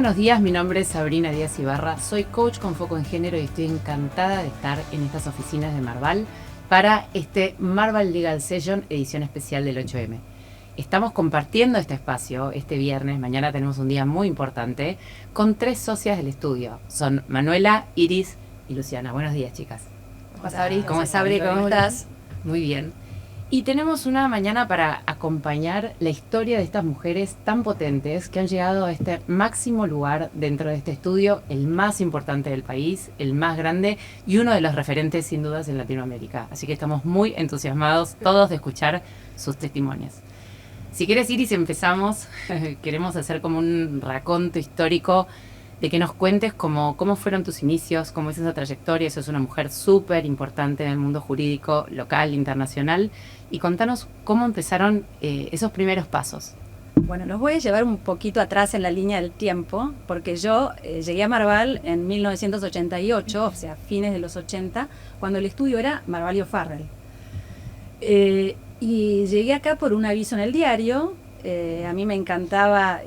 buenos días, mi nombre es Sabrina Díaz Ibarra, soy coach con foco en género y estoy encantada de estar en estas oficinas de Marval para este Marval Legal Session edición especial del 8M. Estamos compartiendo este espacio este viernes, mañana tenemos un día muy importante, con 3 socias del estudio. Son Manuela, Iris y Luciana. Buenos días, chicas. Hola, Sabri. ¿Cómo estás? Muy bien. Y tenemos una mañana para acompañar la historia de estas mujeres tan potentes que han llegado a este máximo lugar dentro de este estudio, el más importante del país, el más grande y uno de los referentes sin dudas en Latinoamérica. Así que estamos muy entusiasmados todos de escuchar sus testimonios. Si quieres, Iris, empezamos. Queremos hacer como un raconto histórico de que nos cuentes cómo fueron tus inicios, cómo es esa trayectoria. Sos una mujer súper importante en el mundo jurídico local, internacional. Y contanos cómo empezaron esos primeros pasos. Bueno, los voy a llevar un poquito atrás en la línea del tiempo, porque yo llegué a Marval en 1988, o sea, fines de los 80, cuando el estudio era Marval y O'Farrell. Y llegué acá por un aviso en el diario. A mí me encantaba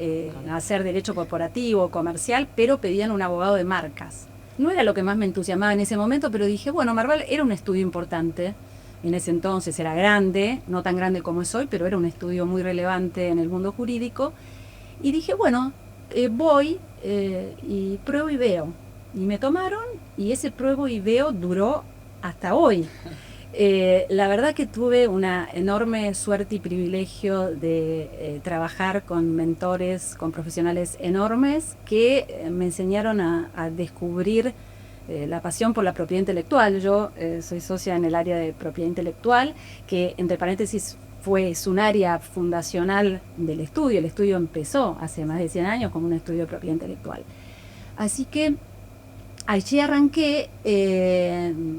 hacer derecho corporativo, comercial, pero pedían un abogado de marcas. No era lo que más me entusiasmaba en ese momento, pero dije, bueno, Marval era un estudio importante. En ese entonces era grande, no tan grande como es hoy, pero era un estudio muy relevante en el mundo jurídico. Y dije, bueno, voy y pruebo y veo. Y me tomaron y ese pruebo y veo duró hasta hoy. La verdad que tuve una enorme suerte y privilegio de trabajar con mentores, con profesionales enormes que me enseñaron a descubrir la pasión por la propiedad intelectual. Yo soy socia en el área de propiedad intelectual, que entre paréntesis es un área fundacional del estudio. El estudio empezó hace más de 100 años como un estudio de propiedad intelectual. Así que allí arranqué,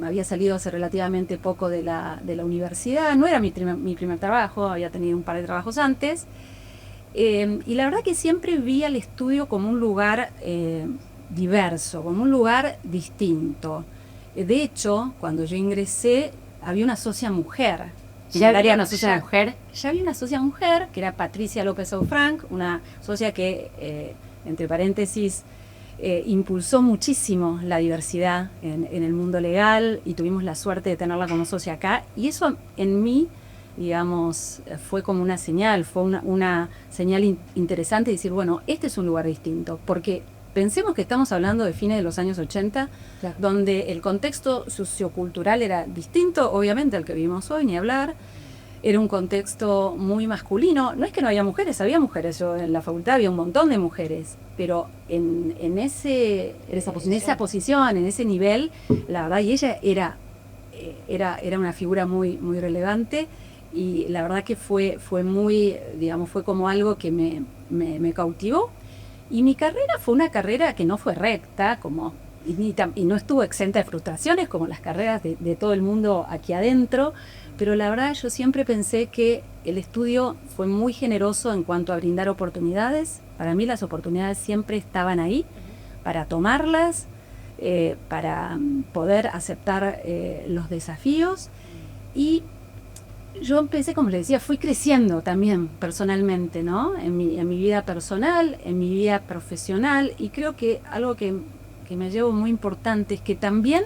había salido hace relativamente poco de la universidad, no era mi primer trabajo, había tenido un par de trabajos antes, y la verdad que siempre vi al estudio como un lugar diverso, como un lugar distinto. De hecho, cuando yo ingresé, había una socia mujer. ¿Ya había una socia mujer? Ya había una socia mujer, que era Patricia López Aufranc, una socia que, entre paréntesis, impulsó muchísimo la diversidad en el mundo legal y tuvimos la suerte de tenerla como socia acá. Y eso en mí, digamos, fue como una señal, fue una señal interesante de decir, bueno, este es un lugar distinto, porque pensemos que estamos hablando de fines de los años 80, claro, donde el contexto sociocultural era distinto, obviamente, al que vivimos hoy, ni hablar. Era un contexto muy masculino. No es que no había mujeres, había mujeres. Yo en la facultad había un montón de mujeres, pero en esa posición, en ese nivel, la verdad, y ella era una figura muy, muy relevante, y la verdad que fue muy, digamos, fue como algo que me cautivó. Y mi carrera fue una carrera que no fue recta, y no estuvo exenta de frustraciones como las carreras de todo el mundo aquí adentro, pero la verdad yo siempre pensé que el estudio fue muy generoso en cuanto a brindar oportunidades. Para mí las oportunidades siempre estaban ahí para tomarlas, para poder aceptar los desafíos. Y yo empecé, como les decía, fui creciendo también personalmente, ¿no? En mi vida personal, en mi vida profesional, y creo que algo que me llevo muy importante es que también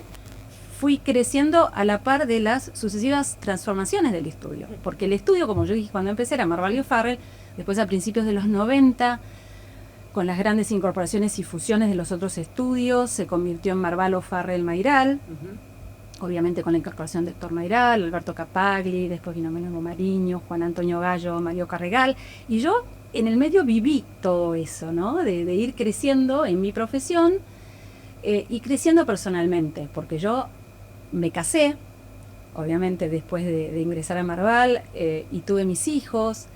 fui creciendo a la par de las sucesivas transformaciones del estudio, porque el estudio, como yo dije cuando empecé, era Marval y O'Farrell. Después, a principios de los 90, con las grandes incorporaciones y fusiones de los otros estudios, se convirtió en Marval O'Farrell Mayral. Obviamente con la incorporación de Héctor Mayral, Alberto Capagli, después vino Menelmo Mariño, Juan Antonio Gallo, Mario Carregal, y yo en el medio viví todo eso, ¿no? De ir creciendo en mi profesión y creciendo personalmente, porque yo me casé, obviamente después de ingresar a Marval, y tuve mis hijos,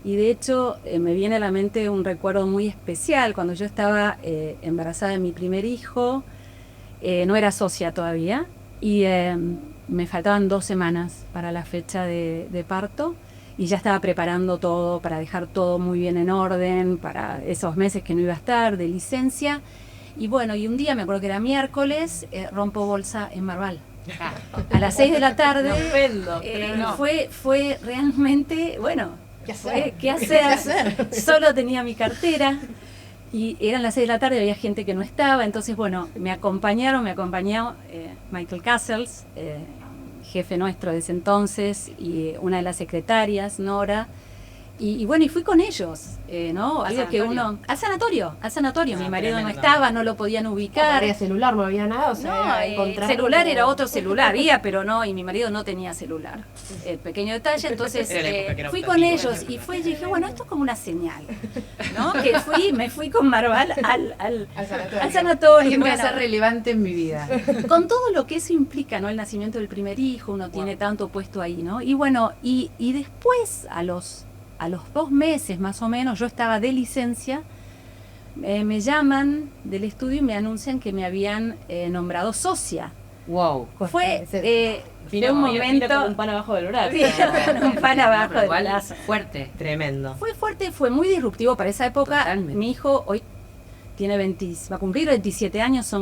y de hecho me viene a la mente un recuerdo muy especial. Cuando yo estaba embarazada de mi primer hijo, no era socia todavía, y me faltaban 2 semanas para la fecha de parto, y ya estaba preparando todo para dejar todo muy bien en orden para esos meses que no iba a estar de licencia. Y bueno, y un día, me acuerdo que era miércoles, rompo bolsa en Marval. A las 6 de la tarde. Me ofendo, pero no. Fue realmente, bueno, ¿qué hacer? Solo tenía mi cartera. Y eran las 6 de la tarde, había gente que no estaba, entonces bueno, me acompañó Michael Castles, jefe nuestro de ese entonces, y una de las secretarias, Nora, y bueno, y fui con ellos, ¿no? Algo que uno... Al sanatorio. Mi marido no estaba, no lo podían ubicar. No había celular, no había nada, o sea, no, celular era otro celular, había, pero no, y mi marido no tenía celular. Pequeño detalle, entonces fui con ellos y dije, bueno, esto es como una señal, ¿no? Que me fui con Marval al sanatorio. Y voy a ser relevante en mi vida. Con todo lo que eso implica, ¿no? El nacimiento del primer hijo, uno tiene tanto puesto ahí, ¿no? Y bueno, y después a los 2 meses más o menos, yo estaba de licencia, me llaman del estudio y me anuncian que me habían nombrado socia. Wow. Fue un momento... con un pan abajo del brazo. Con un pan abajo del brazo. Fuerte. Tremendo. Fue fuerte, fue muy disruptivo para esa época. Totalmente. Mi hijo hoy tiene va a cumplir 27 años,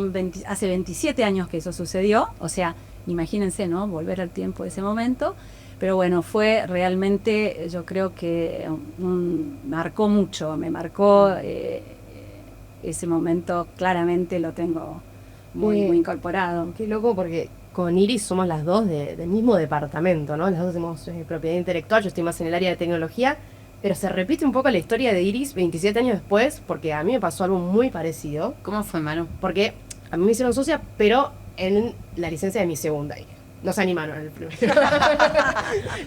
hace 27 años que eso sucedió. O sea, imagínense, ¿no? Volver al tiempo de ese momento. Pero bueno, fue realmente, yo creo que marcó mucho, me marcó ese momento, claramente lo tengo muy incorporado. Qué loco, porque con Iris somos las dos del mismo departamento, ¿no? Las dos tenemos propiedad intelectual, yo estoy más en el área de tecnología, pero se repite un poco la historia de Iris 27 años después, porque a mí me pasó algo muy parecido. ¿Cómo fue, Manu? Porque a mí me hicieron socia, pero en la licencia de mi segunda hija. No se animaron en el primero.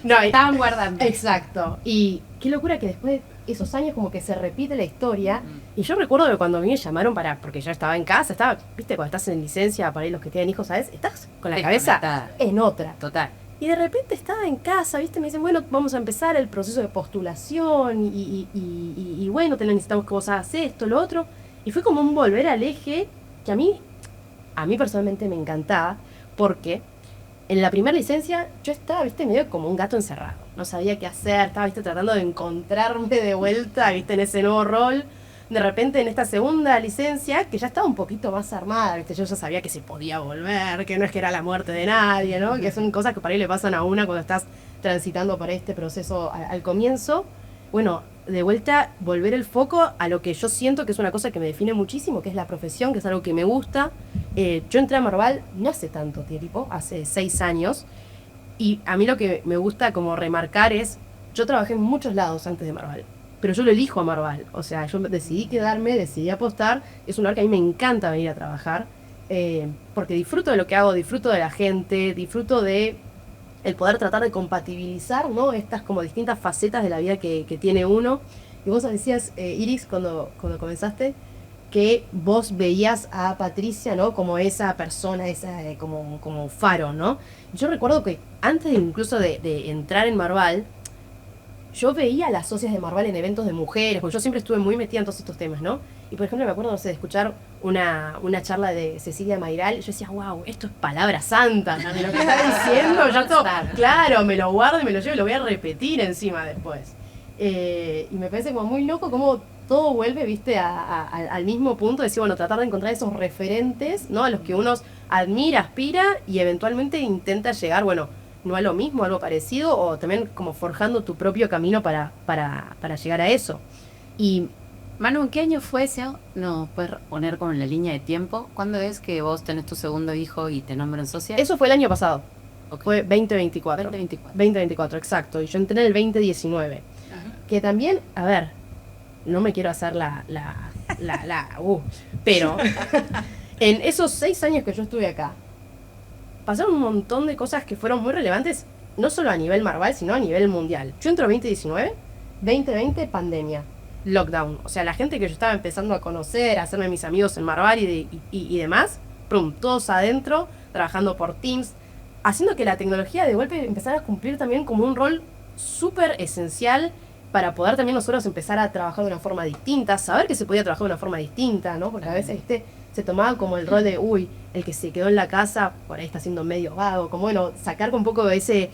No, estaban guardando. Exacto. Y qué locura que después de esos años como que se repite la historia. Y yo recuerdo que cuando a mí me llamaron porque yo estaba en casa, viste, cuando estás en licencia, para los que tienen hijos, ¿sabes? Estás con la cabeza en otra. Total. Y de repente estaba en casa, viste, me dicen, bueno, vamos a empezar el proceso de postulación y bueno, necesitamos que vos hagas esto, lo otro. Y fue como un volver al eje que a mí personalmente me encantaba, porque en la primera licencia yo estaba, viste, medio como un gato encerrado. No sabía qué hacer, estaba, viste, tratando de encontrarme de vuelta, viste, en ese nuevo rol. De repente en esta segunda licencia, que ya estaba un poquito más armada, viste, yo ya sabía que se podía volver, que no es que era la muerte de nadie, ¿no? Que son cosas que para ahí le pasan a una cuando estás transitando por este proceso al comienzo. Bueno, de vuelta, volver el foco a lo que yo siento que es una cosa que me define muchísimo, que es la profesión, que es algo que me gusta. Yo entré a Marval no hace tanto tiempo, hace 6 años, y a mí lo que me gusta como remarcar es, yo trabajé en muchos lados antes de Marval, pero yo lo elijo a Marval, o sea, yo decidí quedarme, decidí apostar, es un lugar que a mí me encanta venir a trabajar, porque disfruto de lo que hago, disfruto de la gente, disfruto de el poder tratar de compatibilizar, ¿no? Estas como distintas facetas de la vida que tiene uno. Y vos decías, Iris, cuando comenzaste, que vos veías a Patricia, ¿no? Como esa persona, como faro, ¿no? Yo recuerdo que antes incluso de entrar en Marval, yo veía a las socias de Marval en eventos de mujeres, porque yo siempre estuve muy metida en todos estos temas, ¿no? Y por ejemplo me acuerdo, no sé, de escuchar una charla de Cecilia Mayral, y yo decía, wow, esto es palabra santa, ¿no? Lo que está diciendo, yo todo, claro, me lo guardo y me lo llevo y lo voy a repetir encima después. Y me parece como muy loco cómo todo vuelve, viste, al mismo punto, de decir, bueno, tratar de encontrar esos referentes, ¿no? A los que uno admira, aspira y eventualmente intenta llegar, bueno, no a lo mismo, a algo parecido, o también como forjando tu propio camino para llegar a eso. Y Manu, ¿en qué año fue eso? ¿Nos puedes poner como en la línea de tiempo? ¿Cuándo es que vos tenés tu segundo hijo y te nombran socia? eso fue el año pasado. Okay. Fue 2024. 2024, exacto. Y yo entré en el 2019. Ajá. Que también, a ver, no me quiero hacer pero en esos 6 años que yo estuve acá, pasaron un montón de cosas que fueron muy relevantes, no solo a nivel Marval, sino a nivel mundial. Yo entro 2019, 2020, pandemia, lockdown. O sea, la gente que yo estaba empezando a conocer, a hacerme mis amigos en Marval y demás, prum, todos adentro, trabajando por Teams, haciendo que la tecnología de golpe empezara a cumplir también como un rol súper esencial para poder también nosotros empezar a trabajar de una forma distinta, saber que se podía trabajar de una forma distinta, ¿no? Porque a veces se tomaba como el rol de, el que se quedó en la casa, por ahí está siendo medio vago, como bueno, sacar un poco de ese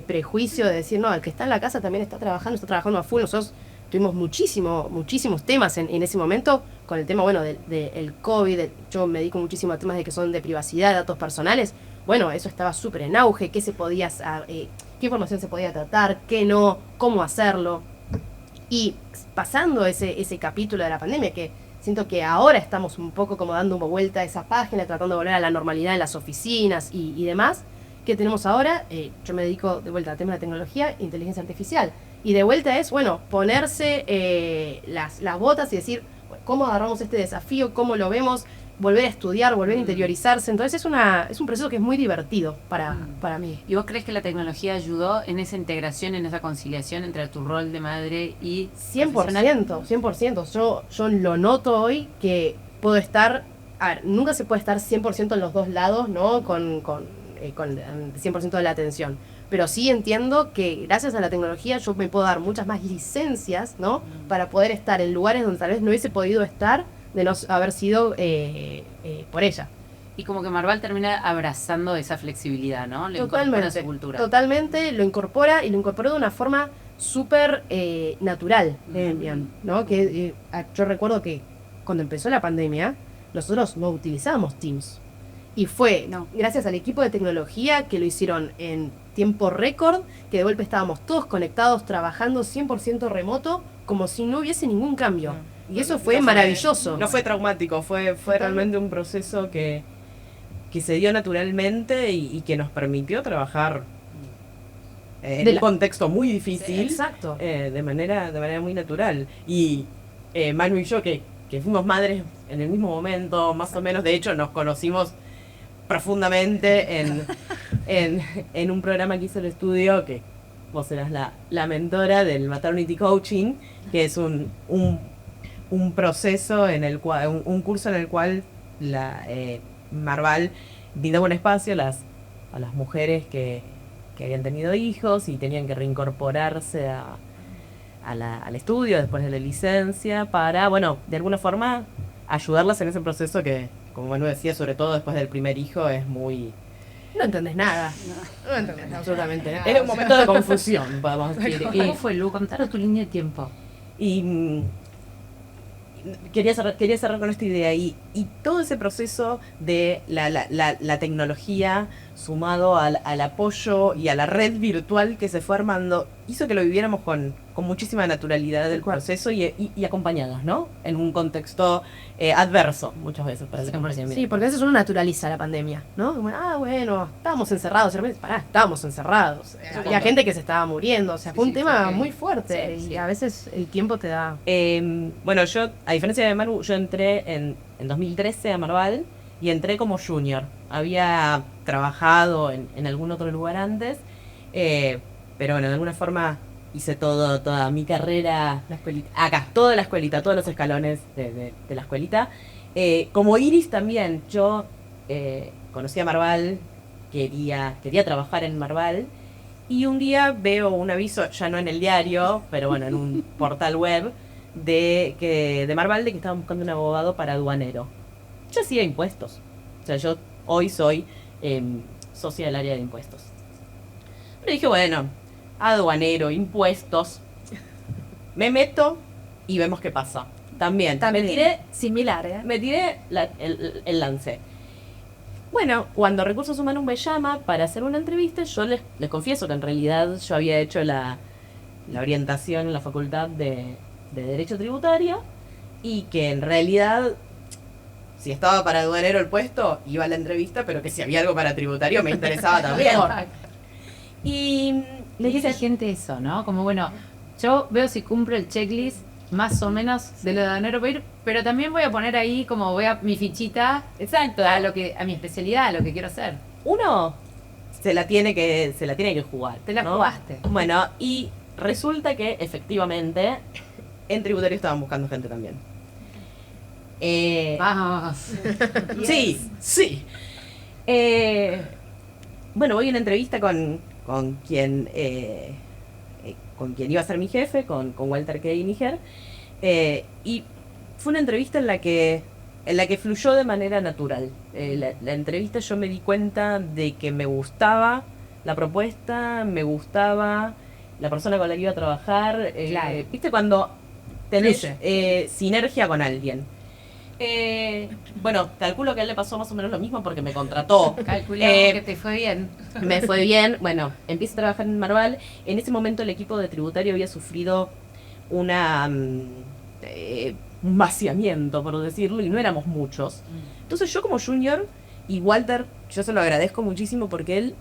prejuicio de decir, no, el que está en la casa también está trabajando a full. Nosotros tuvimos muchísimos temas en ese momento, con el tema, bueno, del COVID, yo me dedico muchísimo a temas de que son de privacidad, de datos personales. Bueno, eso estaba súper en auge, qué información se podía tratar, qué no, cómo hacerlo. Y pasando ese capítulo de la pandemia, que siento que ahora estamos un poco como dando vuelta a esa página, tratando de volver a la normalidad en las oficinas y demás, que tenemos ahora. Yo me dedico de vuelta al tema de tecnología e inteligencia artificial. Y de vuelta es, bueno, ponerse las botas y decir, bueno, ¿cómo agarramos este desafío? ¿Cómo lo vemos? Volver a estudiar, volver a interiorizarse. Entonces es un proceso que es muy divertido para mí. ¿Y vos crees que la tecnología ayudó en esa integración, en esa conciliación entre tu rol de madre y 100%, 100%. Yo lo noto hoy que puedo estar, a ver, nunca se puede estar 100% en los dos lados, ¿no? Con 100% de la atención. Pero sí entiendo que gracias a la tecnología yo me puedo dar muchas más licencias, ¿no? Para poder estar en lugares donde tal vez no hubiese podido estar de no haber sido por ella. Y como que Marval termina abrazando esa flexibilidad, ¿no? Lo incorpora a su cultura. Totalmente, lo incorpora y lo incorporó de una forma súper natural, ¿no? Que yo recuerdo que cuando empezó la pandemia, nosotros no utilizábamos Teams. Y fue gracias al equipo de tecnología que lo hicieron en tiempo récord, que de golpe estábamos todos conectados, trabajando 100% remoto, como si no hubiese ningún cambio. Y eso fue maravilloso. No fue traumático, fue realmente un proceso que se dio naturalmente y que nos permitió trabajar en un contexto muy difícil. Exacto. De manera muy natural. Y Manu y yo, que fuimos madres en el mismo momento, más o menos, de hecho nos conocimos profundamente en un programa que hizo el estudio, que vos eras la mentora del Maternity Coaching, que es un proceso en el cual, un curso en el cual Marval brindaba un espacio a las mujeres que habían tenido hijos y tenían que reincorporarse al estudio después de la licencia para, bueno, de alguna forma ayudarlas en ese proceso que, como Manu decía, sobre todo después del primer hijo, es muy... No entendés nada. No entendés absolutamente nada. Es un momento de confusión, podemos decir. ¿Cómo fue, Lu? Contanos tu línea de tiempo. Y quería cerrar con esta idea. Y todo ese proceso de la tecnología sumado al apoyo y a la red virtual que se fue armando, hizo que lo viviéramos con muchísima naturalidad del proceso y acompañados, ¿no? En un contexto adverso, muchas veces, para el Sí, porque a veces uno naturaliza la pandemia, ¿no? Como, bueno, estábamos encerrados, de repente, estábamos encerrados. Había gente que se estaba muriendo, o sea, fue un tema muy fuerte y a veces el tiempo te da... Bueno, yo, a diferencia de Manu, yo entré en 2013 a Marval y entré como junior. Había trabajado en algún otro lugar antes, pero bueno, de alguna forma hice toda mi carrera acá, toda la escuelita, todos los escalones de la escuelita. Como Iris también, yo conocí a Marval, quería trabajar en Marval, y un día veo un aviso, ya no en el diario, pero bueno, en un portal web, de Marval, de que estaban buscando un abogado para aduanero. Yo hacía impuestos, o sea, yo hoy soy socia del área de impuestos. Pero dije, bueno, aduanero, impuestos, me meto y vemos qué pasa. También. Me tiré similar, ¿eh? Me tiré el lance. Bueno, cuando Recursos Humanos me llama para hacer una entrevista, yo les confieso que en realidad yo había hecho la orientación en la facultad de Derecho Tributario y que en realidad, si estaba para aduanero el puesto, iba a la entrevista, pero que si había algo para tributario me interesaba también. Y le dice a gente eso, ¿no? Como, bueno, yo veo si cumplo el checklist más o menos de lo de aduanero, pero también voy a poner ahí como voy a mi fichita, exacto, a mi especialidad, a lo que quiero hacer. Uno se la tiene que jugar. Te la jugaste. Bueno, y resulta que efectivamente en tributario estaban buscando gente también. Vamos. Sí. Bueno, voy a una entrevista con quien iba a ser mi jefe, con Walter Keiniger, y fue una entrevista en la que fluyó de manera natural. La entrevista yo me di cuenta de que me gustaba la propuesta, me gustaba la persona con la que iba a trabajar. Claro. ¿Viste cuando tenés sinergia con alguien? Bueno, calculo que a él le pasó más o menos lo mismo porque me contrató. Calculamos que te fue bien. Me fue bien. Bueno, empecé a trabajar en Marval. En ese momento el equipo de tributario había sufrido una un vaciamiento, por decirlo, y no éramos muchos. Entonces yo como junior, y Walter, yo se lo agradezco muchísimo porque él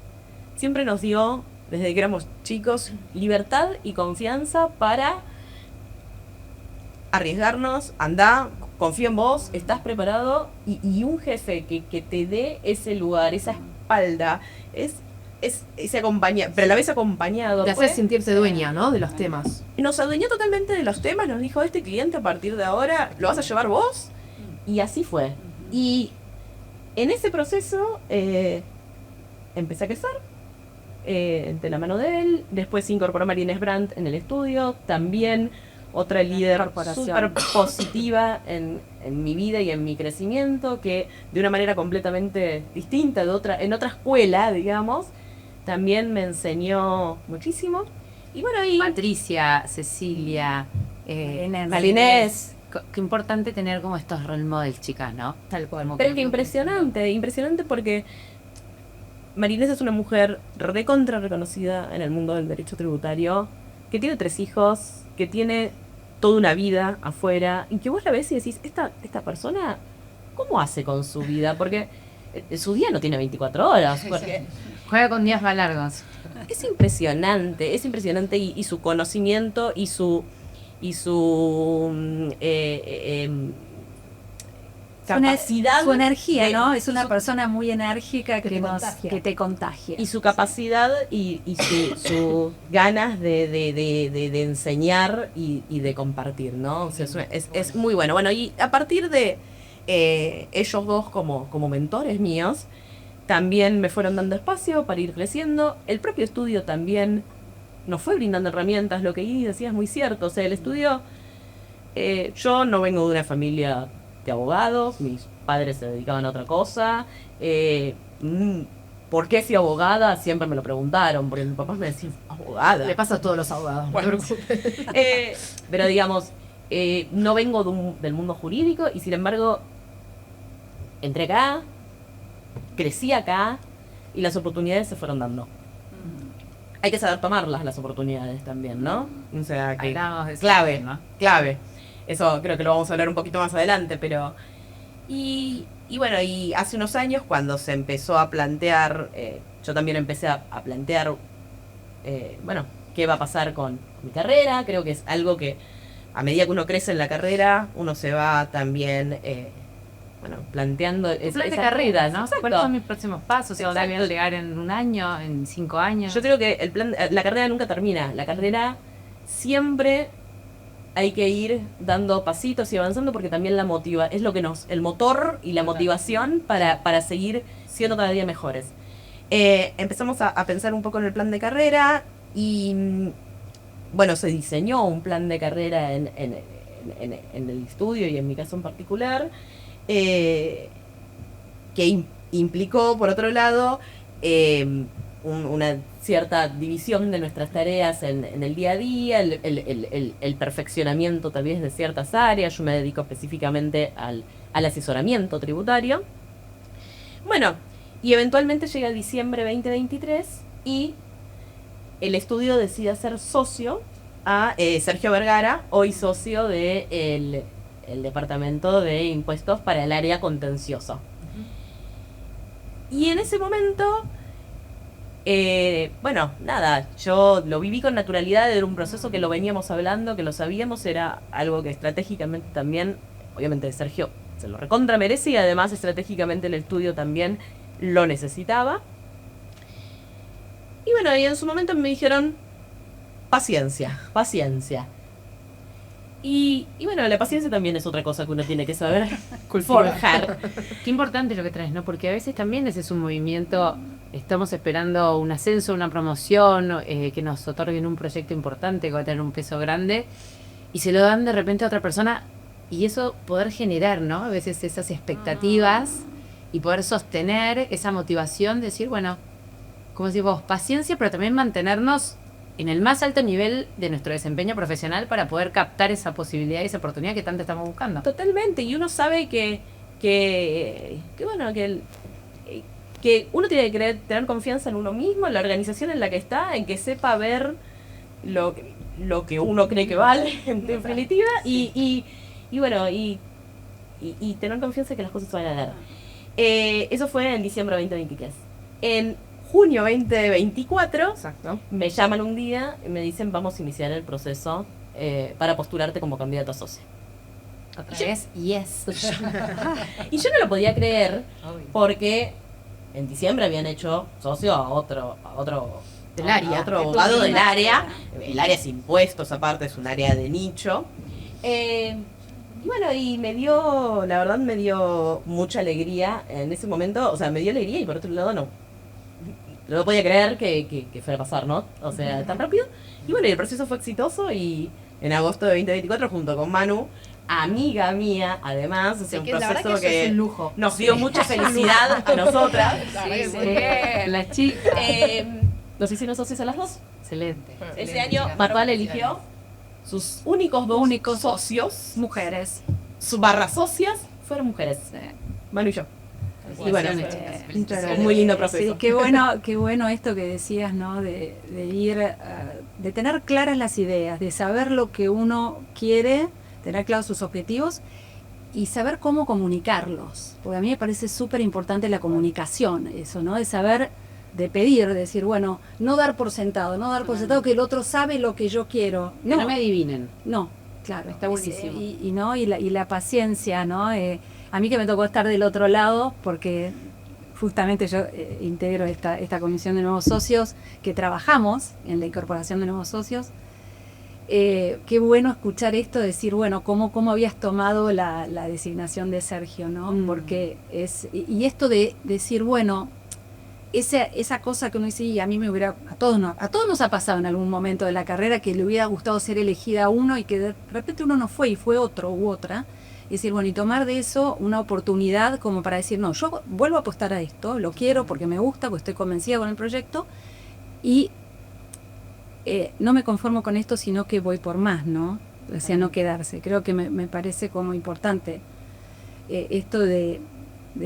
siempre nos dio, desde que éramos chicos, libertad y confianza para arriesgarnos, andá, confío en vos, estás preparado, y un jefe que te dé ese lugar, esa espalda, es ese pero a la vez acompañado. Te hace sentirse dueña, ¿no? De los temas. Nos adueñó totalmente de los temas, nos dijo, este cliente a partir de ahora lo vas a llevar vos, y así fue. Y en ese proceso empecé a crecer de la mano de él. Después se incorporó María Inés Brandt en el estudio, también otra líder súper positiva en mi vida y en mi crecimiento, que de una manera completamente distinta, en otra escuela, digamos, también me enseñó muchísimo. Y bueno, y Patricia, Cecilia, María Inés. Qué importante tener como estos role models, chicas, ¿no? Tal cual. Como Pero que impresionante porque María Inés es una mujer recontra reconocida en el mundo del derecho tributario, que tiene 3 hijos, que tiene toda una vida afuera, y que vos la ves y decís, esta persona, ¿cómo hace con su vida? Porque su día no tiene 24 horas. Porque juega con días más largos. es impresionante y su conocimiento y su capacidad, su energía, ¿no? Es una persona muy enérgica que te contagia. Y su capacidad y su ganas de enseñar y de compartir, ¿no? O sea, es muy bueno. Bueno, y a partir de ellos dos como mentores míos, también me fueron dando espacio para ir creciendo. El propio estudio también nos fue brindando herramientas. Lo que Iri decía es muy cierto. O sea, el estudio, yo no vengo de una familia de abogados, mis padres se dedicaban a otra cosa. ¿Por qué fui abogada? Siempre me lo preguntaron, porque mis papás me decían, abogada. Le pasa a todos los abogados, no te preocupes. Pero digamos, no vengo del mundo jurídico y sin embargo, entré acá, crecí acá y las oportunidades se fueron dando. Hay que saber tomarlas, las oportunidades también, ¿no? O sea, que clave, ¿no? clave. Eso creo que lo vamos a hablar un poquito más adelante, pero... Y bueno, y hace unos años cuando se empezó a plantear, yo también empecé a plantear, bueno, qué va a pasar con mi carrera. Creo que es algo que a medida que uno crece en la carrera, uno se va también, bueno, planteando Plan de carrera, ¿no? Exacto. ¿Cuáles son mis próximos pasos? Si voy a llegar en 1 año, en 5 años. Yo creo que la carrera nunca termina. La carrera siempre hay que ir dando pasitos y avanzando porque también la motiva, es lo que el motor y la motivación para seguir siendo cada día mejores. Empezamos a pensar un poco en el plan de carrera y bueno, se diseñó un plan de carrera en el estudio y en mi caso en particular, que implicó, por otro lado, una cierta división de nuestras tareas en el día a día, el perfeccionamiento tal vez de ciertas áreas. Yo me dedico específicamente al asesoramiento tributario. Bueno, y eventualmente llega diciembre 2023 y el estudio decide hacer socio a Sergio Vergara, hoy socio del Departamento de Impuestos para el área contencioso. Y en ese momento... bueno, nada, yo lo viví con naturalidad, era un proceso que lo veníamos hablando, que lo sabíamos, era algo que estratégicamente también, obviamente Sergio se lo recontra merece y además estratégicamente el estudio también lo necesitaba. Y bueno, y en su momento me dijeron, paciencia. Y bueno, la paciencia también es otra cosa que uno tiene que saber forjar. Qué importante lo que traes, ¿no? Porque a veces también ese es un movimiento, estamos esperando un ascenso, una promoción, que nos otorguen un proyecto importante que va a tener un peso grande, y se lo dan de repente a otra persona, y eso poder generar, ¿no? A veces esas expectativas y poder sostener esa motivación de decir, bueno, como decís vos, paciencia, pero también mantenernos en el más alto nivel de nuestro desempeño profesional para poder captar esa posibilidad y esa oportunidad que tanto estamos buscando. Totalmente, y uno sabe que bueno, que uno tiene que tener confianza en uno mismo, en la organización en la que está, en que sepa ver lo que uno cree que vale, en definitiva, y Y bueno, y tener confianza que las cosas se van a dar. Eso fue en diciembre de 2023. En junio 2024, Exacto. me llaman un día y me dicen, vamos a iniciar el proceso para postularte como candidato a socio. Otra vez, yes. Y yo no lo podía creer porque en diciembre habían hecho socio a otro Del área. a otro abogado del área. El área es impuestos, aparte es un área de nicho. Y bueno, y la verdad me dio mucha alegría en ese momento, o sea, me dio alegría y por otro lado no podía creer que fuera a pasar, ¿no? O sea, tan rápido. Y bueno, y el proceso fue exitoso y en agosto de 2024 junto con Manu, amiga mía, además, o sea, un la verdad proceso que eso que es un lujo. nos dio mucha felicidad a nosotras. La chica. Nos hicieron socios a las dos. Excelente. Ese año Marval eligió sus únicos dos Únicos socios, mujeres. sus barras socias, fueron mujeres. Manu y yo. Y bueno, Felicitaciones. muy lindo proceso. Sí, qué bueno esto que decías, ¿no? De ir, de tener claras las ideas, de saber lo que uno quiere, tener claros sus objetivos y saber cómo comunicarlos. Porque a mí me parece súper importante la comunicación, eso, ¿no? De saber, de pedir, de decir, bueno, no dar por sentado que el otro sabe lo que yo quiero. Que no me adivinen. No, claro. Está buenísimo. Y la paciencia, ¿no? A mí que me tocó estar del otro lado, porque justamente yo integro esta comisión de nuevos socios, que trabajamos en la incorporación de nuevos socios. Qué bueno escuchar esto, decir, bueno, cómo habías tomado la designación de Sergio, ¿no? Porque y esto de decir, bueno, esa cosa que uno dice, y a mí a todos nos ha pasado en algún momento de la carrera que le hubiera gustado ser elegida a uno y que de repente uno no fue y fue otro u otra. Y decir, bueno, y tomar de eso una oportunidad como para decir, no, yo vuelvo a apostar a esto, lo quiero porque me gusta, porque estoy convencida con el proyecto y no me conformo con esto, sino que voy por más, ¿no? O sea, no quedarse. Creo que me parece como importante esto de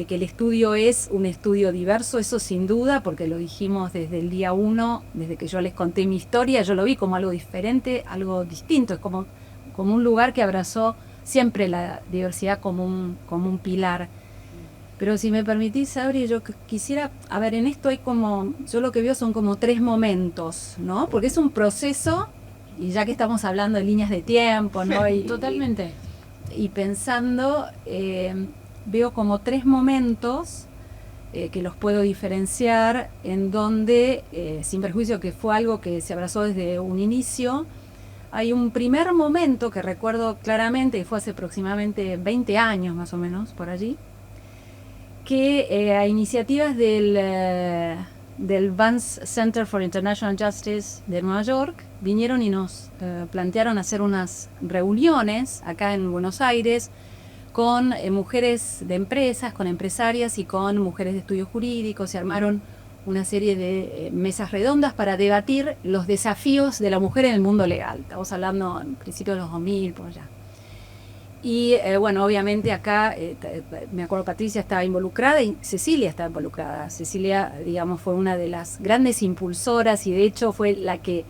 que el estudio es un estudio diverso, eso sin duda, porque lo dijimos desde el día 1, desde que yo les conté mi historia, yo lo vi como algo diferente, algo distinto, es como un lugar que abrazó siempre la diversidad como un pilar. Pero si me permitís, Sabri, yo quisiera, a ver, en esto hay yo lo que veo son como 3 momentos, ¿no? Porque es un proceso, y ya que estamos hablando de líneas de tiempo, ¿no? Totalmente. Y pensando, veo como 3 momentos que los puedo diferenciar, en donde, sin perjuicio que fue algo que se abrazó desde un inicio, hay un primer momento que recuerdo claramente, que fue hace aproximadamente 20 años más o menos, por allí, que a iniciativas del Vance Center for International Justice de Nueva York vinieron y nos plantearon hacer unas reuniones acá en Buenos Aires con mujeres de empresas, con empresarias y con mujeres de estudios jurídicos. Se armaron una serie de mesas redondas para debatir los desafíos de la mujer en el mundo legal. Estamos hablando en principio de los 2000, por allá. Y bueno, obviamente acá, me acuerdo Patricia estaba involucrada y Cecilia estaba involucrada. Cecilia, digamos, fue una de las grandes impulsoras y de hecho fue la que,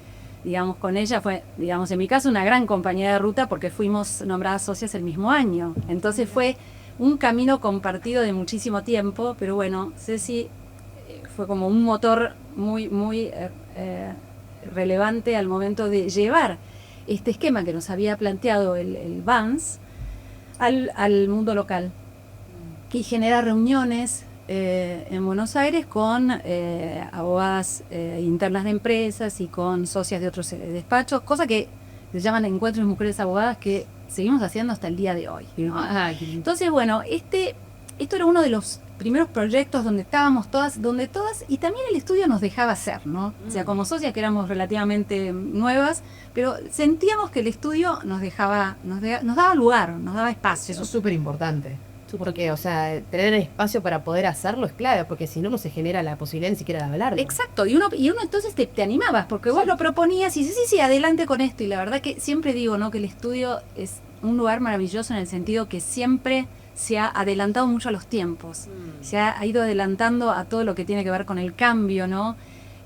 digamos, con ella fue, digamos, en mi caso una gran compañera de ruta porque fuimos nombradas socias el mismo año. Entonces fue un camino compartido de muchísimo tiempo, pero bueno, Ceci fue como un motor muy relevante al momento de llevar este esquema que nos había planteado el Vance al mundo local y genera reuniones en Buenos Aires con abogadas internas de empresas y con socias de otros despachos, cosa que se llaman encuentros de mujeres abogadas que seguimos haciendo hasta el día de hoy, ¿no? Entonces, bueno, esto era uno de los primeros proyectos donde estábamos todas, y también el estudio nos dejaba hacer, ¿no? O sea, como socias que éramos relativamente nuevas, pero sentíamos que el estudio nos daba lugar, nos daba espacio. Eso es súper importante. Porque, o sea, tener espacio para poder hacerlo es clave, porque si no, no se genera la posibilidad ni siquiera de hablarlo. Exacto, y uno entonces te animabas, porque vos lo proponías y dices, sí, adelante con esto. Y la verdad que siempre digo, ¿no? Que el estudio es un lugar maravilloso en el sentido que siempre se ha adelantado mucho a los tiempos, se ha ido adelantando a todo lo que tiene que ver con el cambio, ¿no?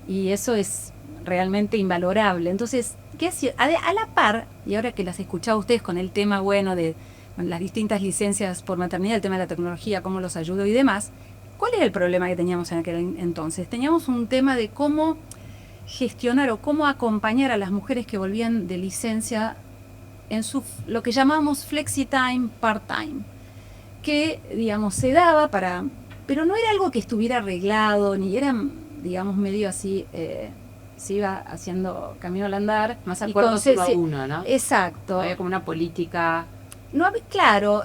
Y eso es realmente invalorable. Entonces, ¿qué hacía? A la par, y ahora que las escuchaba ustedes con el tema, bueno, de las distintas licencias por maternidad, el tema de la tecnología, cómo los ayudó y demás. ¿Cuál era el problema que teníamos en aquel entonces? Teníamos un tema de cómo gestionar o cómo acompañar a las mujeres que volvían de licencia en lo que llamamos flexi-time, part-time, que, digamos, se daba pero no era algo que estuviera arreglado, ni era, digamos, medio así, se iba haciendo camino al andar. Más Y acuerdos con- uno a se- uno, ¿no? Exacto. Había como una política. No, claro,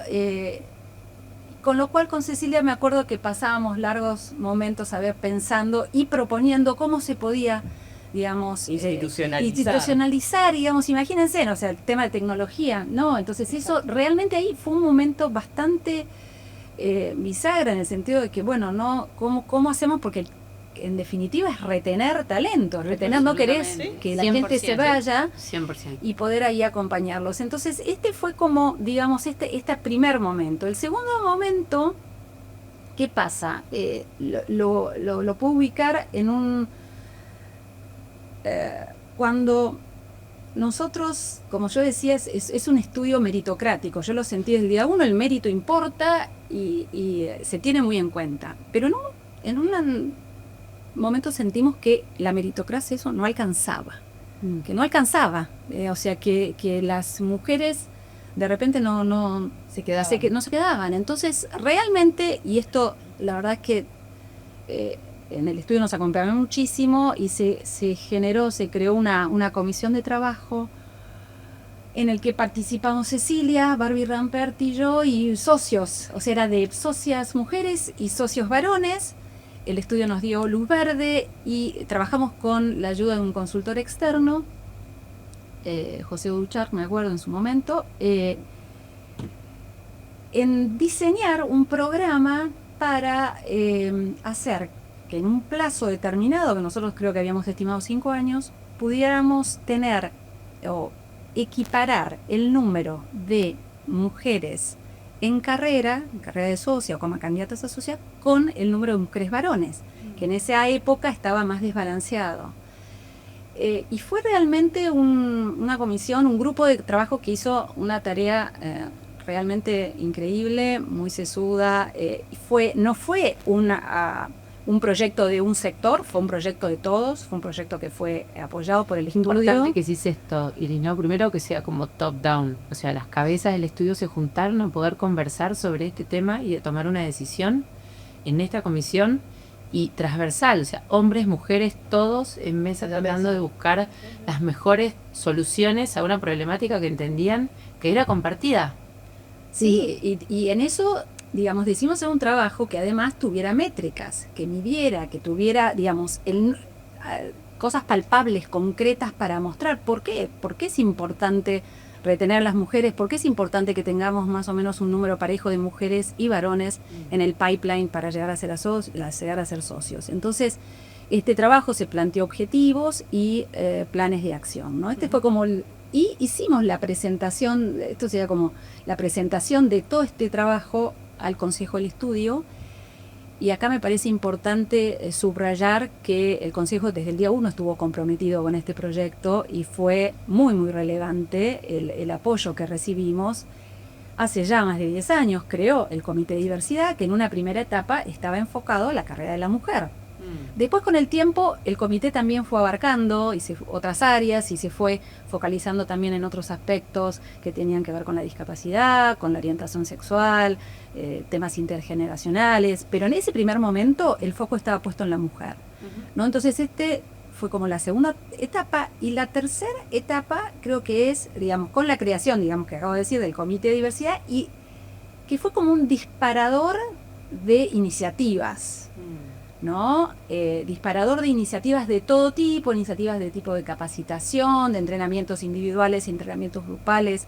con lo cual con Cecilia me acuerdo que pasábamos largos momentos a ver pensando y proponiendo cómo se podía, digamos, institucionalizar, digamos, imagínense, ¿no? O sea, el tema de tecnología, ¿no? Entonces eso realmente ahí fue un momento bastante bisagra en el sentido de que, bueno, ¿no? ¿Cómo hacemos? Porque en definitiva es retener talento, no querés Absolutamente. que la 100%, gente se vaya 100%. y poder ahí acompañarlos. Entonces, este fue como, digamos, este primer momento. El segundo momento, ¿qué pasa? Lo puedo ubicar en un... cuando nosotros, como yo decía, es un estudio meritocrático. Yo lo sentí desde el día uno, el mérito importa y se tiene muy en cuenta. Pero en un momento sentimos que la meritocracia eso no alcanzaba. Que no alcanzaba, o sea que las mujeres de repente no Se quedaba. no se quedaban. Entonces realmente, y esto la verdad es que en el estudio nos acompañó muchísimo y se creó una comisión de trabajo en el que participamos Cecilia, Barbie Rampert y yo y socios, o sea era de socias mujeres y socios varones. El estudio nos dio luz verde y trabajamos con la ayuda de un consultor externo, José Duchar, me acuerdo en su momento, en diseñar un programa para hacer que en un plazo determinado, que nosotros creo que habíamos estimado 5 años, pudiéramos tener o equiparar el número de mujeres en carrera de socia o como candidatas a socia con el número de mujeres varones, que en esa época estaba más desbalanceado. Y fue realmente una comisión, un grupo de trabajo que hizo una tarea realmente increíble, muy sesuda. No fue un proyecto de un sector, fue un proyecto de todos, fue un proyecto que fue apoyado por el estudio. Importante que se hice esto, Iris, ¿no? Primero que sea como top-down, o sea, las cabezas del estudio se juntaron a poder conversar sobre este tema y de tomar una decisión en esta comisión y transversal, o sea, hombres, mujeres, todos en mesa tratando de buscar las mejores soluciones a una problemática que entendían que era compartida. Sí, y en eso, digamos, decidimos hacer un trabajo que además tuviera métricas, que midiera, que tuviera, digamos, cosas palpables, concretas para mostrar. ¿Por qué? ¿Por qué es importante retener a las mujeres? ¿Por qué es importante que tengamos más o menos un número parejo de mujeres y varones en el pipeline para llegar a ser socios? Entonces, este trabajo se planteó objetivos y planes de acción, ¿no? Fue como y hicimos la presentación, esto sería como la presentación de todo este trabajo al Consejo del Estudio. Y acá me parece importante subrayar que el Consejo desde el día 1 estuvo comprometido con este proyecto y fue muy, muy relevante el apoyo que recibimos. Hace ya más de 10 años creó el Comité de Diversidad, que en una primera etapa estaba enfocado a la carrera de la mujer. Después con el tiempo el comité también fue abarcando otras áreas y se fue focalizando también en otros aspectos que tenían que ver con la discapacidad, con la orientación sexual, temas intergeneracionales, pero en ese primer momento el foco estaba puesto en la mujer, ¿no? Entonces fue como la segunda etapa y la tercera etapa creo que es, digamos, con la creación, digamos, que acabo de decir, del Comité de Diversidad y que fue como un disparador de iniciativas, ¿no? Disparador de iniciativas de todo tipo, iniciativas de tipo de capacitación, de entrenamientos individuales, entrenamientos grupales.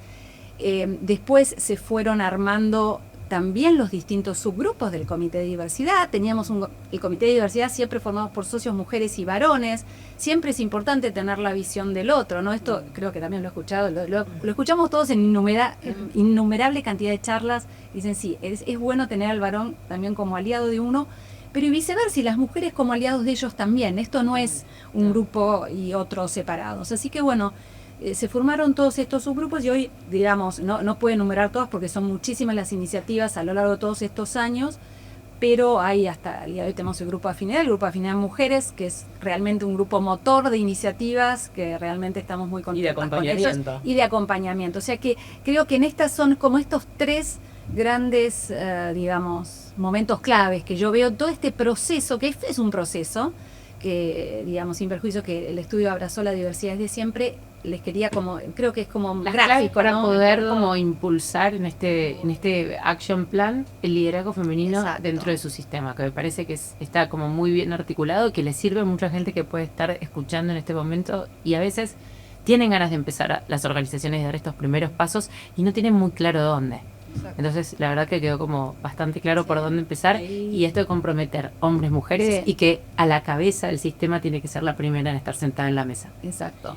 Después se fueron armando también los distintos subgrupos del Comité de Diversidad. Teníamos el Comité de Diversidad siempre formado por socios mujeres y varones. Siempre es importante tener la visión del otro, ¿no? Esto creo que también lo he escuchado, lo escuchamos todos en innumerable cantidad de charlas. Dicen, sí, es bueno tener al varón también como aliado de uno, pero y viceversa, y las mujeres como aliados de ellos también. Esto no es un grupo y otro separados. Así que bueno, se formaron todos estos subgrupos y hoy, digamos, no puedo enumerar todas porque son muchísimas las iniciativas a lo largo de todos estos años, pero hay hasta el día de hoy tenemos el Grupo Afinidad, Mujeres, que es realmente un grupo motor de iniciativas que realmente estamos muy contentos. Y de acompañamiento. Con ellos, y de acompañamiento. O sea que creo que en estas son como estos tres grandes, digamos, momentos claves que yo veo todo este proceso, que es un proceso, que, digamos, sin perjuicio que el estudio abrazó la diversidad desde siempre, les quería como, creo que es como Las claves gráfico, para ¿no? poder como impulsar en este action plan el liderazgo femenino Exacto. dentro de su sistema, que me parece que está como muy bien articulado, que le sirve a mucha gente que puede estar escuchando en este momento y a veces tienen ganas de empezar las organizaciones a dar estos primeros pasos y no tienen muy claro dónde. Entonces, la verdad que quedó como bastante claro por dónde empezar y esto de comprometer hombres, mujeres y que a la cabeza del sistema tiene que ser la primera en estar sentada en la mesa. Exacto.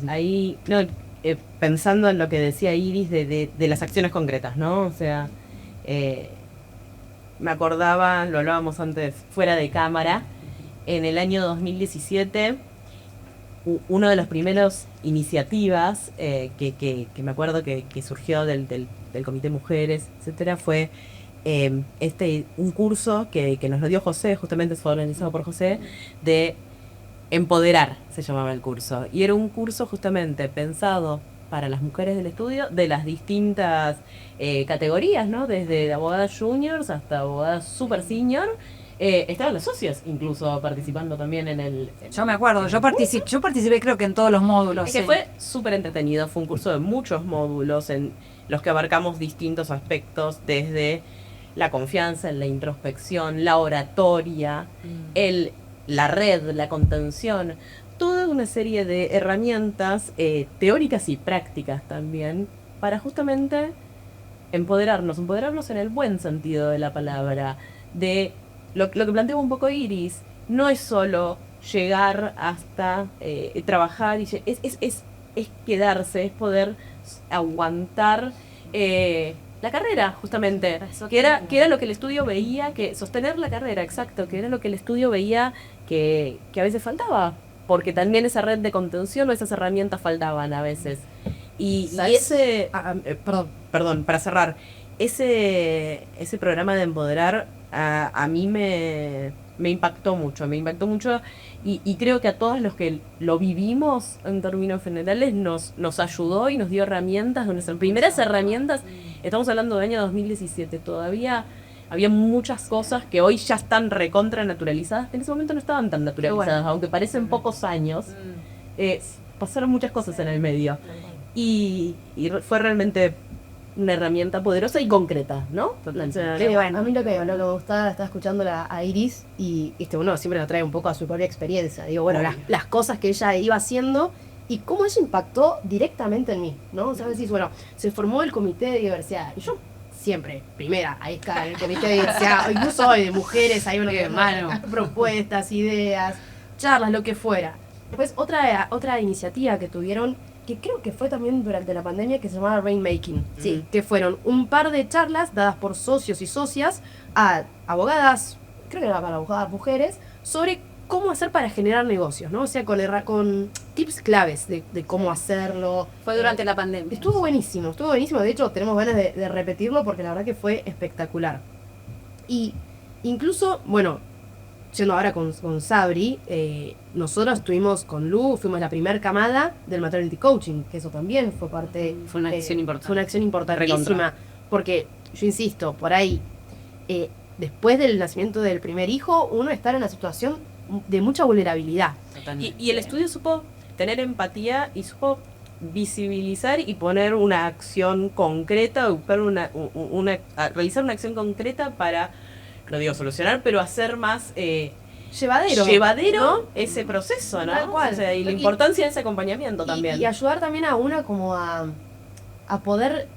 Ahí, pensando en lo que decía Iris de las acciones concretas, ¿no? O sea, me acordaba, lo hablábamos antes fuera de cámara, en el año 2017, una de las primeras iniciativas que me acuerdo que surgió del Comité Mujeres, etcétera, fue un curso que nos lo dio José, justamente fue organizado por José, de Empoderar, se llamaba el curso. Y era un curso justamente pensado para las mujeres del estudio de las distintas categorías, ¿no? Desde abogadas juniors hasta abogadas super senior. Estaban las socias incluso participando también en el... Yo me acuerdo, yo participé creo que en todos los módulos. Es que sí. fue súper entretenido, fue un curso de muchos módulos en los que abarcamos distintos aspectos, desde la confianza, la introspección, la oratoria, la red, la contención, toda una serie de herramientas teóricas y prácticas también para justamente empoderarnos en el buen sentido de la palabra, de lo que planteaba un poco Iris, no es solo llegar hasta trabajar, y es quedarse, es poder aguantar la carrera, justamente, que era lo que el estudio veía, que sostener la carrera, exacto, que era lo que el estudio veía que a veces faltaba, porque también esa red de contención o esas herramientas faltaban a veces. Y ese, perdón, para cerrar, ese programa de Empoderar a mí me impactó mucho, y creo que a todos los que lo vivimos en términos generales nos ayudó y nos dio herramientas, nuestras primeras herramientas. Estamos hablando del año 2017, todavía había muchas cosas que hoy ya están recontra naturalizadas, en ese momento no estaban tan naturalizadas, aunque parecen pocos años, pasaron muchas cosas en el medio, y fue realmente una herramienta poderosa y concreta, ¿no? Bueno, a mí lo que me gustaba, estaba escuchando a Iris y uno siempre lo trae un poco a su propia experiencia. Digo, bueno, las cosas que ella iba haciendo y cómo eso impactó directamente en mí, ¿no? O sea, decís, bueno, se formó el comité de diversidad y yo siempre, primera, ahí está el comité de diversidad, incluso hoy de mujeres, ahí uno que propuestas, ideas, charlas, lo que fuera. Después otra iniciativa que tuvieron, que creo que fue también durante la pandemia, que se llamaba Rainmaking, sí, que fueron un par de charlas dadas por socios y socias a abogadas, creo que era para abogadas mujeres, sobre cómo hacer para generar negocios, ¿no? O sea, con tips claves de cómo hacerlo. Fue durante la pandemia. Estuvo buenísimo, de hecho tenemos ganas de repetirlo porque la verdad que fue espectacular. Y incluso, bueno, yendo ahora con Sabri, nosotros estuvimos con Lu, fuimos la primer camada del Maternity Coaching, que eso también fue parte... Fue una acción importante. Fue una acción importantísima, porque yo insisto, por ahí, después del nacimiento del primer hijo, uno está en una situación de mucha vulnerabilidad. Y el estudio supo tener empatía y supo visibilizar y poner una acción concreta, realizar una acción concreta para, no digo solucionar, pero hacer más llevadero, ¿no? Ese proceso, ¿no? Tal cual. O sea, y la importancia de ese acompañamiento también. Y ayudar también a una como a poder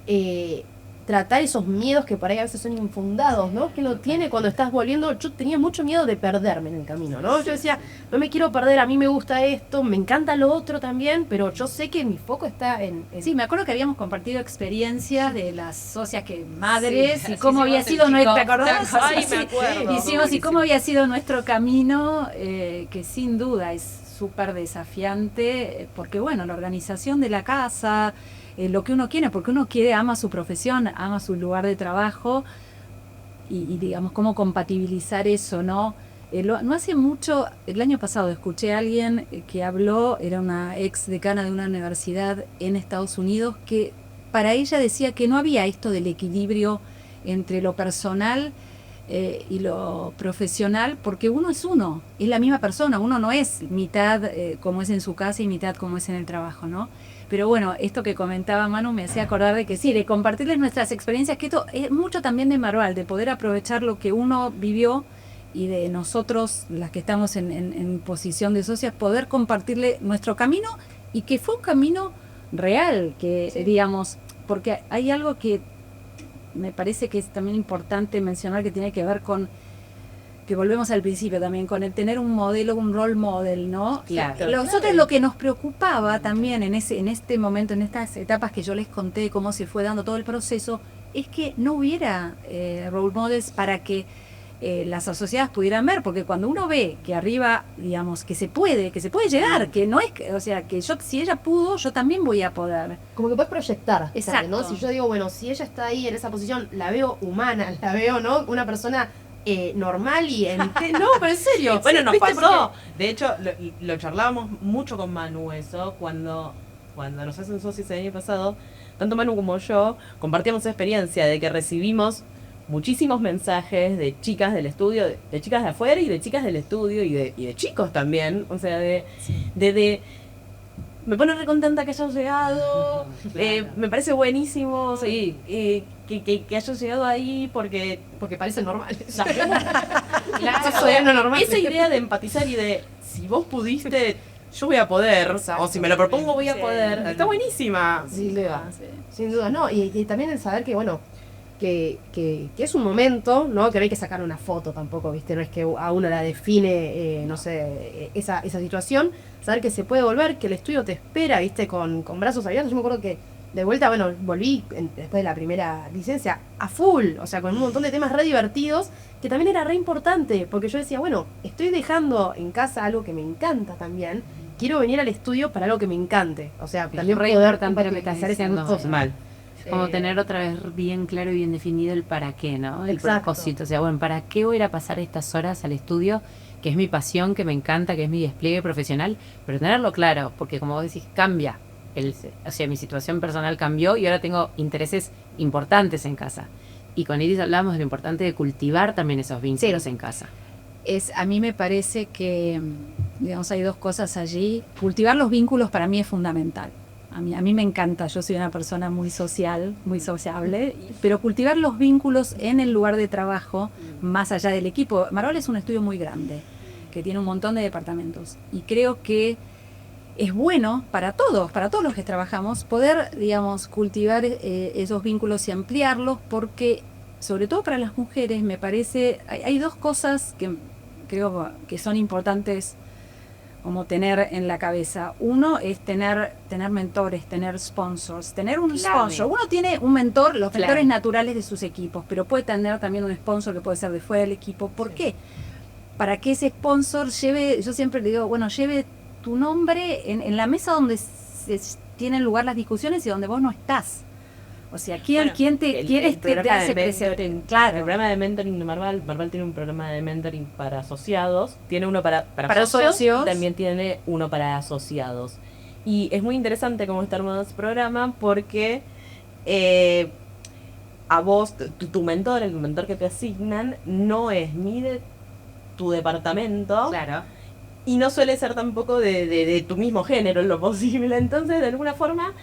tratar esos miedos que por ahí a veces son infundados, ¿no? Que uno tiene cuando estás volviendo. Yo tenía mucho miedo de perderme en el camino, ¿no? Yo decía, no me quiero perder, a mí me gusta esto, me encanta lo otro también, pero yo sé que mi foco está en... Sí, me acuerdo que habíamos compartido experiencias de las socias madres, sí, y cómo había sido nuestro, ¿te acordás? Ay, me acuerdo. Hicimos y cómo había sido nuestro camino, que sin duda es súper desafiante, porque bueno, la organización de la casa, lo que uno quiere, porque uno quiere, ama su profesión, ama su lugar de trabajo, y digamos, cómo compatibilizar eso, ¿no? No hace mucho, el año pasado escuché a alguien que habló, era una ex decana de una universidad en Estados Unidos, que para ella decía que no había esto del equilibrio entre lo personal y lo profesional, porque uno es la misma persona, uno no es mitad como es en su casa y mitad como es en el trabajo, ¿no? Pero bueno, esto que comentaba Manu me hacía acordar de que sí, de compartirles nuestras experiencias, que esto es mucho también de Marval, de poder aprovechar lo que uno vivió y de nosotros, las que estamos en posición de socias, poder compartirle nuestro camino, y que fue un camino real, que digamos, porque hay algo que me parece que es también importante mencionar, que tiene que ver con, que volvemos al principio también, con el tener un modelo, un role model, ¿no? Claro. Nosotros lo que nos preocupaba también en este momento, en estas etapas que yo les conté, cómo se fue dando todo el proceso, es que no hubiera role models para que las asociadas pudieran ver, porque cuando uno ve que arriba, digamos, que se puede llegar, que no es, o sea, que yo, si ella pudo, yo también voy a poder. Como que puedes proyectar. Exacto. ¿No? Si yo digo, bueno, si ella está ahí en esa posición, la veo humana, la veo, ¿no? Una persona normal y no, pero en serio. Bueno, nos ¿viste? pasó. De hecho, lo charlábamos mucho con Manu eso, cuando nos hacen socios el año pasado, tanto Manu como yo compartíamos esa experiencia de que recibimos muchísimos mensajes de chicas del estudio, de chicas de afuera y de chicas del estudio y de chicos también, o sea, de me pone recontenta que hayan llegado, me parece buenísimo, sí, que hayan llegado ahí porque parecen normales. Claro, esa idea de empatizar y de si vos pudiste, yo voy a poder, Exacto. o si me lo propongo voy a Sí. poder, está buenísima. Sin duda. Sí. Sin duda, no. Y también el saber que, bueno, que es un momento, ¿no? Que no hay que sacar una foto tampoco, ¿viste? No es que a uno la define, no sé, esa situación. Saber que se puede volver, que el estudio te espera, ¿viste? Con brazos abiertos. Yo me acuerdo que de vuelta, bueno, volví después de la primera licencia a full, o sea, con un montón de temas re divertidos, que también era re importante, porque yo decía, bueno, estoy dejando en casa algo que me encanta también, quiero venir al estudio para algo que me encante, o sea, Es también re poder importante lo que estás compatibilizar esas dos diciendo. cosas. Mal. Como tener otra vez bien claro y bien definido el para qué, ¿no? El Exacto. propósito. O sea, bueno, ¿para qué voy a ir a pasar estas horas al estudio? Que es mi pasión, que me encanta, que es mi despliegue profesional. Pero tenerlo claro, porque como vos decís, cambia. O sea, mi situación personal cambió y ahora tengo intereses importantes en casa. Y con Iris hablamos de lo importante de cultivar también esos vínculos en casa. A mí me parece que, digamos, hay dos cosas allí. Cultivar los vínculos para mí es fundamental. A mí me encanta, yo soy una persona muy social, muy sociable, pero cultivar los vínculos en el lugar de trabajo, más allá del equipo. Marval es un estudio muy grande, que tiene un montón de departamentos, y creo que es bueno para todos los que trabajamos, poder, digamos, cultivar esos vínculos y ampliarlos, porque, sobre todo para las mujeres, me parece, hay dos cosas que creo que son importantes como tener en la cabeza. Uno es tener mentores, tener sponsors, tener un sponsor. Uno tiene un mentor, los mentores naturales de sus equipos, pero puede tener también un sponsor que puede ser de fuera del equipo. ¿Por qué? Para que ese sponsor lleve, yo siempre le digo, bueno, lleve tu nombre en la mesa donde se tienen lugar las discusiones y donde vos no estás. O sea, ¿quién te hace presente? Claro. El programa de mentoring de Marval tiene un programa de mentoring para asociados, tiene uno para socios. También tiene uno para asociados. Y es muy interesante cómo está armado ese programa porque a vos, tu mentor, el mentor que te asignan, no es ni de tu departamento. Claro. Y no suele ser tampoco de tu mismo género en lo posible. Entonces, de alguna forma,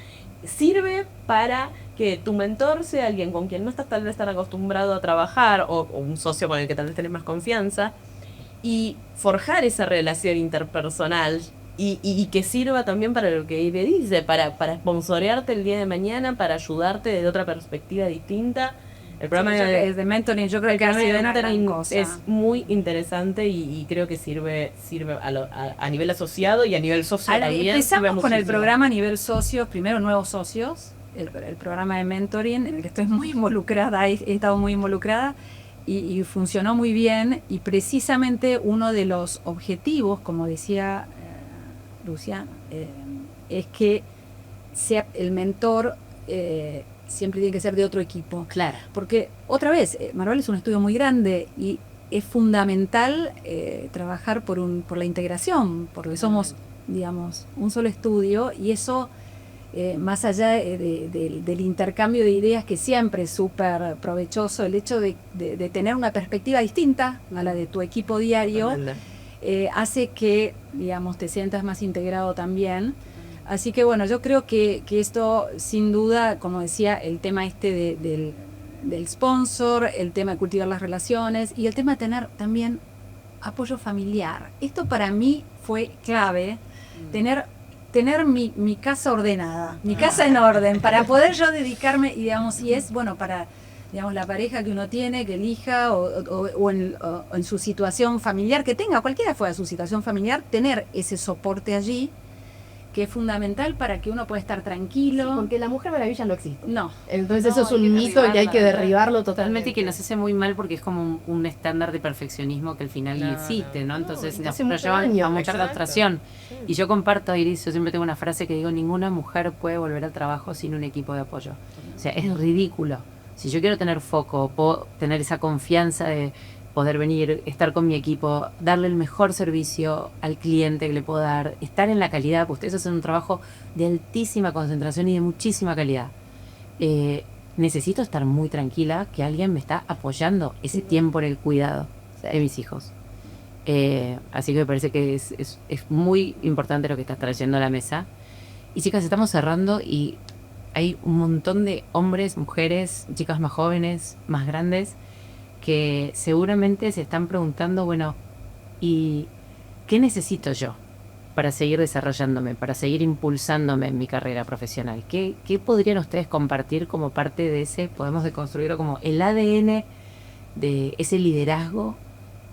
sirve para que tu mentor sea alguien con quien no estás tal vez tan acostumbrado a trabajar, o un socio con el que tal vez tenés más confianza, y forjar esa relación interpersonal y que sirva también para lo que Ibe dice, para sponsorearte el día de mañana, para ayudarte desde otra perspectiva distinta. El programa de mentoring, yo creo que ha sido una gran cosa. es muy interesante y creo que sirve a nivel asociado y a nivel socio Ahora, también. empezamos con el programa a nivel socios, primero nuevos socios, el programa de mentoring, en el que estoy muy involucrada, he estado muy involucrada y funcionó muy bien, y precisamente uno de los objetivos, como decía Lucia, es que sea el mentor siempre tiene que ser de otro equipo. Claro. Porque, otra vez, Marval es un estudio muy grande y es fundamental trabajar por la integración, porque somos, digamos, un solo estudio, y eso, más allá del intercambio de ideas, que siempre es súper provechoso, el hecho de tener una perspectiva distinta a la de tu equipo diario, hace que, digamos, te sientas más integrado también. Así que bueno, yo creo que esto, sin duda, como decía, el tema del sponsor, el tema de cultivar las relaciones y el tema de tener también apoyo familiar. Esto para mí fue clave, tener mi casa ordenada, mi casa en orden, para poder yo dedicarme, y digamos, si es, bueno, para, digamos, la pareja que uno tiene, que elija, o en su situación familiar, que tenga, cualquiera fuera su situación familiar, tener ese soporte allí, que es fundamental para que uno pueda estar tranquilo. Sí, porque la Mujer Maravilla no existe. No. Entonces No, eso es un mito y hay que derribarlo Totalmente, totalmente. y que nos hace muy mal porque es como un estándar de perfeccionismo que al final ni existe, ¿no? Entonces y nos hace mucho lleva daño, a mucha exacto. frustración. Y yo comparto, Iris, yo siempre tengo una frase que digo: ninguna mujer puede volver al trabajo sin un equipo de apoyo. O sea, es ridículo. Si yo quiero tener foco, puedo tener esa confianza de poder venir, estar con mi equipo, darle el mejor servicio al cliente que le puedo dar, estar en la calidad, porque ustedes hacen un trabajo de altísima concentración y de muchísima calidad. Necesito estar muy tranquila que alguien me está apoyando ese tiempo en el cuidado de mis hijos. Así que me parece que es muy importante lo que estás trayendo a la mesa. Y chicas, estamos cerrando y hay un montón de hombres, mujeres, chicas más jóvenes, más grandes, que seguramente se están preguntando, bueno, ¿y qué necesito yo para seguir desarrollándome, para seguir impulsándome en mi carrera profesional? ¿Qué podrían ustedes compartir como parte de ese, podemos deconstruirlo como el ADN de ese liderazgo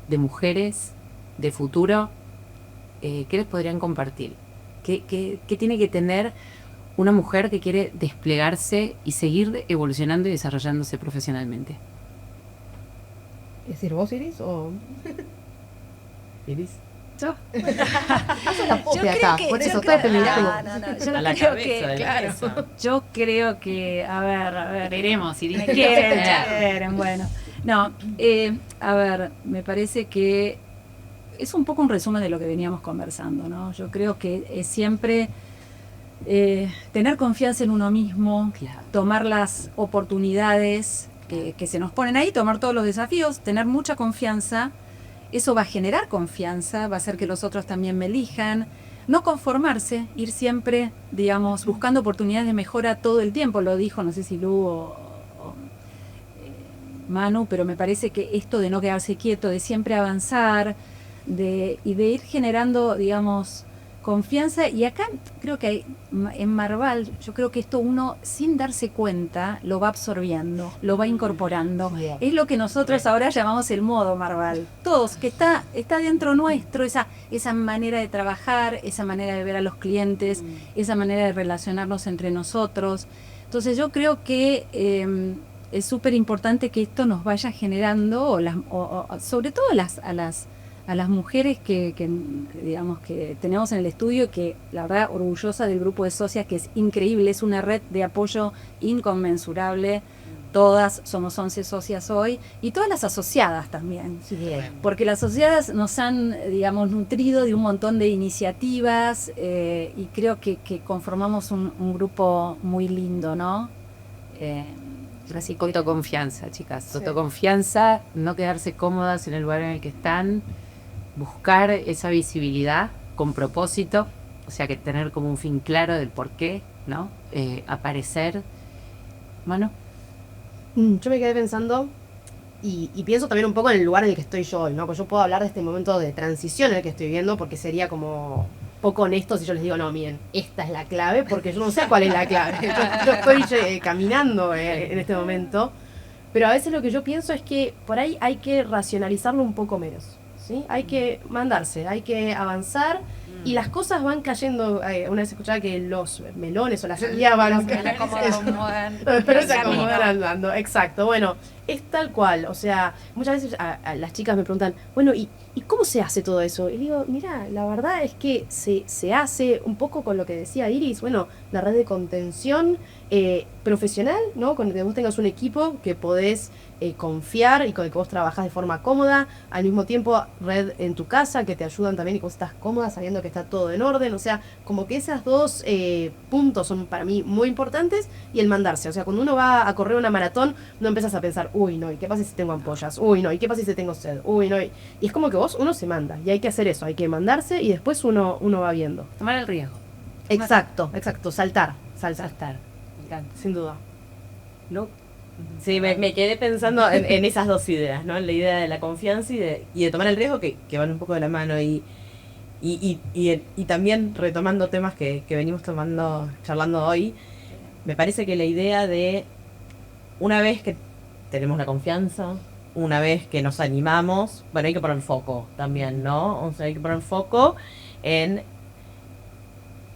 de mujeres de futuro? ¿Qué les podrían compartir? ¿Qué tiene que tener una mujer que quiere desplegarse y seguir evolucionando y desarrollándose profesionalmente? ¿Es decir vos, Iris? ¿O ¿Iris? Yo la copia acá? Por eso estoy terminando. Yo A la creo cabeza que, de la claro, mesa. yo creo que, a ver, Veremos, Iris. me quieren, bueno. No, a ver, me parece que es un poco un resumen de lo que veníamos conversando, ¿no? Yo creo que es siempre tener confianza en uno mismo, Claro. tomar las oportunidades que se nos ponen ahí, tomar todos los desafíos, tener mucha confianza. Eso va a generar confianza, va a hacer que los otros también me elijan. No conformarse, ir siempre, digamos, buscando oportunidades de mejora todo el tiempo. Lo dijo, no sé si Lu o Manu, pero me parece que esto de no quedarse quieto, de siempre avanzar, y de ir generando, digamos, confianza. Y acá creo que en Marval, yo creo que esto uno, sin darse cuenta, lo va absorbiendo, lo va incorporando. Es lo que nosotros ahora llamamos el modo Marval. Todos, que está dentro nuestro, esa manera de trabajar, esa manera de ver a los clientes, esa manera de relacionarnos entre nosotros. Entonces yo creo que es súper importante que esto nos vaya generando, sobre todo a las mujeres que digamos que tenemos en el estudio, que la verdad orgullosa del grupo de socias, que es increíble, es una red de apoyo inconmensurable. Todas somos 11 socias hoy, y todas las asociadas también, porque las asociadas nos han, digamos, nutrido de un montón de iniciativas, y creo que conformamos un grupo muy lindo, ¿no? Así, con autoconfianza, chicas. Autoconfianza, no quedarse cómodas en el lugar en el que están, buscar esa visibilidad con propósito, o sea, que tener como un fin claro del por qué, ¿no? Aparecer. Mano. Yo me quedé pensando y pienso también un poco en el lugar en el que estoy yo hoy, ¿no? Pues yo puedo hablar de este momento de transición en el que estoy viviendo, porque sería como poco honesto si yo les digo, no, miren, esta es la clave, porque yo no sé cuál es la clave. Yo estoy caminando en este momento, pero a veces lo que yo pienso es que por ahí hay que racionalizarlo un poco menos, ¿sí? Hay que mandarse, hay que avanzar, y las cosas van cayendo. Una vez escuchaba que los melones o las sandías van Pero se acomodan andando, exacto. Bueno, es tal cual. O sea, muchas veces a las chicas me preguntan, bueno, ¿y cómo se hace todo eso? Y digo, mira, la verdad es que se hace un poco con lo que decía Iris, bueno, la red de contención profesional, ¿no? Con que vos tengas un equipo que podés confiar y con el que vos trabajás de forma cómoda, al mismo tiempo red en tu casa que te ayudan también y que vos estás cómoda sabiendo que está todo en orden, o sea, como que esos dos puntos son para mí muy importantes, y el mandarse, o sea, cuando uno va a correr una maratón no empiezas a pensar, uy no, ¿y qué pasa si tengo ampollas? Uy no, ¿y qué pasa si tengo sed? Uy no, y es como que uno se manda, y hay que hacer eso, hay que mandarse y después uno va viendo. Tomar el riesgo. Exacto, saltar, Saltar. Me encanta. sin duda. ¿No? Sí, me quedé pensando en esas dos ideas, ¿no? En la idea de la confianza y de tomar el riesgo, que van un poco de la mano. Y también retomando temas que venimos charlando hoy, me parece que la idea de, una vez que tenemos la confianza, una vez que nos animamos, bueno, hay que poner foco también, ¿no? O sea, hay que poner foco en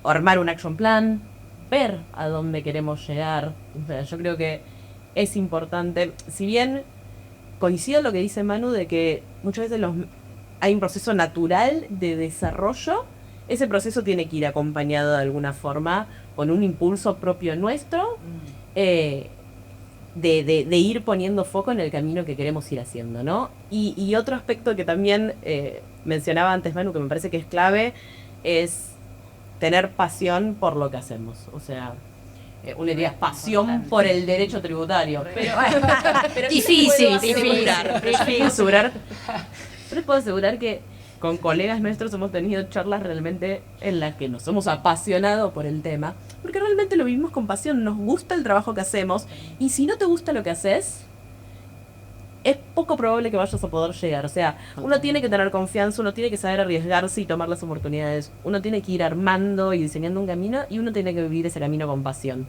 armar un action plan, ver a dónde queremos llegar. O sea, yo creo que es importante, si bien coincido en lo que dice Manu de que muchas veces hay un proceso natural de desarrollo, ese proceso tiene que ir acompañado de alguna forma con un impulso propio nuestro, de ir poniendo foco en el camino que queremos ir haciendo, ¿no? Y otro aspecto que también mencionaba antes Manu, que me parece que es clave, es tener pasión por lo que hacemos. O sea, uno diría pasión por el derecho tributario, pero Difícil, pero les puedo asegurar que con colegas nuestros hemos tenido charlas realmente en las que nos hemos apasionado por el tema, porque realmente lo vivimos con pasión, nos gusta el trabajo que hacemos, y si no te gusta lo que haces, es poco probable que vayas a poder llegar. O sea, uno tiene que tener confianza, uno tiene que saber arriesgarse y tomar las oportunidades. Uno tiene que ir armando y diseñando un camino, y uno tiene que vivir ese camino con pasión.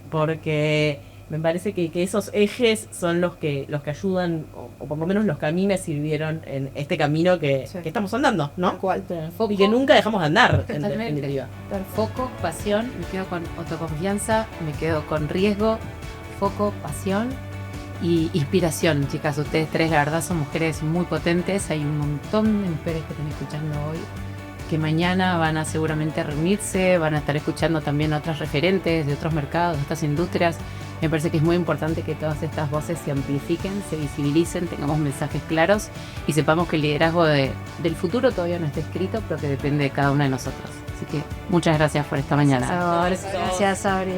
Porque me parece que esos ejes son los que ayudan, o por lo menos los que a mí me sirvieron en este camino que estamos andando, ¿no? Tal cual. Y que nunca dejamos de andar, en Totalmente. definitiva. Foco, pasión, me quedo con autoconfianza, me quedo con riesgo, foco, pasión y inspiración. Chicas, ustedes tres la verdad son mujeres muy potentes, hay un montón de mujeres que están escuchando hoy, que mañana van a seguramente reunirse, van a estar escuchando también a otras referentes de otros mercados, de otras industrias. Me parece que es muy importante que todas estas voces se amplifiquen, se visibilicen, tengamos mensajes claros y sepamos que el liderazgo del futuro todavía no está escrito, pero que depende de cada una de nosotros. Así que muchas gracias por esta mañana. Gracias, Sabri.